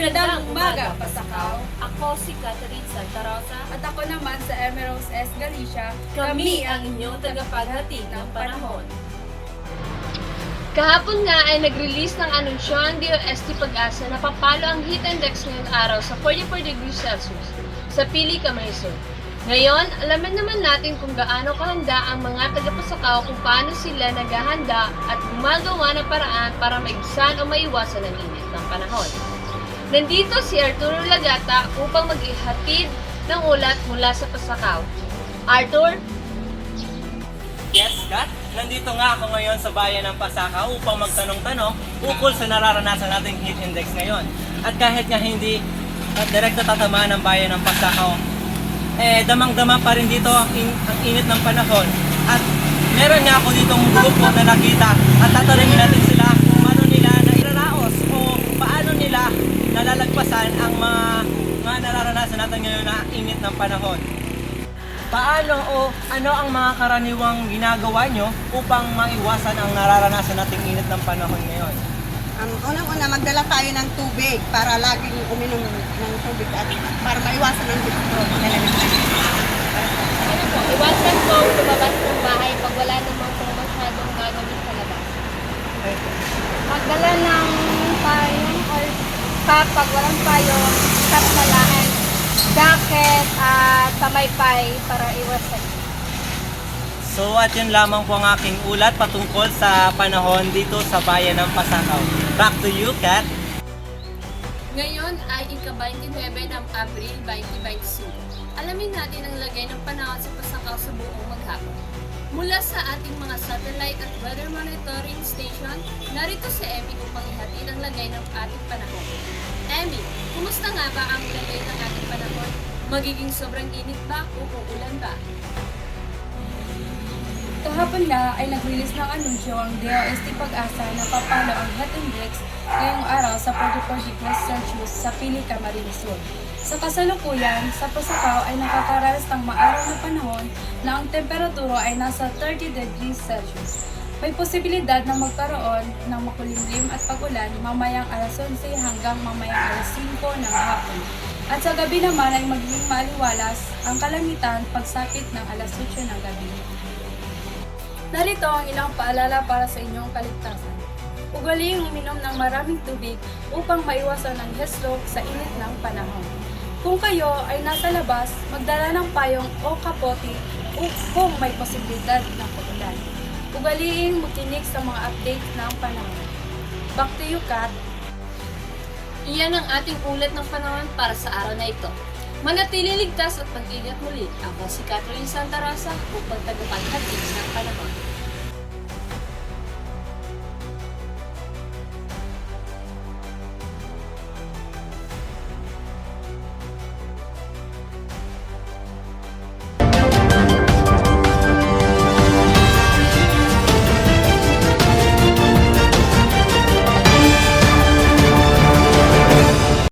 Magandang umaga, Pasakaw. Ako si Catherine Santa Rosa. At ako naman sa Emerald S. Galicia. Kami ang inyong tagapaghatid ng panahon. Kahapon nga ay nag-release ng anunsyo ang DOST Pag-asa na papalo ang heat index ngayong araw sa 44 degrees Celsius sa Pili, Camarines Sur. Ngayon, alamin naman natin kung gaano kahanda ang mga taga-Pasakaw kung paano sila naghahanda at gumagawa ng paraan para maigsan o maiwasan ang init ng panahon. Nandito si Arturo Lagata upang maghihatid ng ulat mula sa Pasakaw. Arthur? Yes, Kat. Nandito nga ako ngayon sa bayan ng Pasakaw upang magtanong-tanong ukol sa nararanasan nating heat index ngayon. At kahit nga hindi direkta tatamaan ng bayan ng Pasakaw, damang-dama pa rin dito ang init ng panahon. At meron nga ako ditong grupo na nakita at tatanungin natin sila kung paano nila nairaraos o paano nila nalalagpasan ang mga nararanasan natin ngayon na init ng panahon. Paano o ano ang mga karaniwang ginagawa nyo upang maiwasan ang nararanasan nating init ng panahon ngayon? Unang-una, magdala tayo ng tubig para laging uminom ng tubig at para maiwasan ang heat stroke. Ano po, iwasan po lumabas ng bahay pag wala namang po masyadong gagawin sa labas. Magdala ng payong or pag walang payong, cap na lahat, jacket at tamaypay para iwasan. So at yun lamang po ang aking ulat patungkol sa panahon dito sa bayan ng Pasakaw. Back to you, Kat. Ngayon ay ika-29 ng Abril 2025. Alamin natin ang lagay ng panahon sa Pasakaw sa buong maghapon. Mula sa ating mga satellite at weather monitoring station, narito si Emmy upang ihatid ang lagay ng ating panahon. Emmy, kumusta nga ba ang lagay ng ating panahon? Magiging sobrang init ba o uulan ba? Kahapon nga ay nag-release ng anunsyo ang DOST Pag-asa na papalo ang heat index ngayong araw sa 44 degrees Celsius sa Pili, Camarines Sur. Sa kasalukuyan, sa Pasakaw ay nakakaranas ng maaraw na panahon na ang temperatura ay nasa 30 degrees Celsius. May posibilidad na magkaroon ng makulimlim at pagulan mamayang alas 11 hanggang mamayang alas 5 ng hapon. At sa gabi naman ay magiging maaliwalas ang kalangitan pagsapit ng alas 8 ng gabi. Narito ang ilang paalala para sa inyong kaligtasan. Ugaliing uminom ng maraming tubig upang maiwasan ang heat stroke sa init ng panahon. Kung kayo ay nasa labas, magdala ng payong o kapote kung may posibilidad ng pagulan. Ugaliing makinig sa mga update ng panahon. Back to you, Kat. Iyan ang ating ulat ng panahon para sa araw na ito. Manatili ligtas at mag-ingat muli. Ako si Catherine Santa Rosa upang tagapaghatid ng panahon.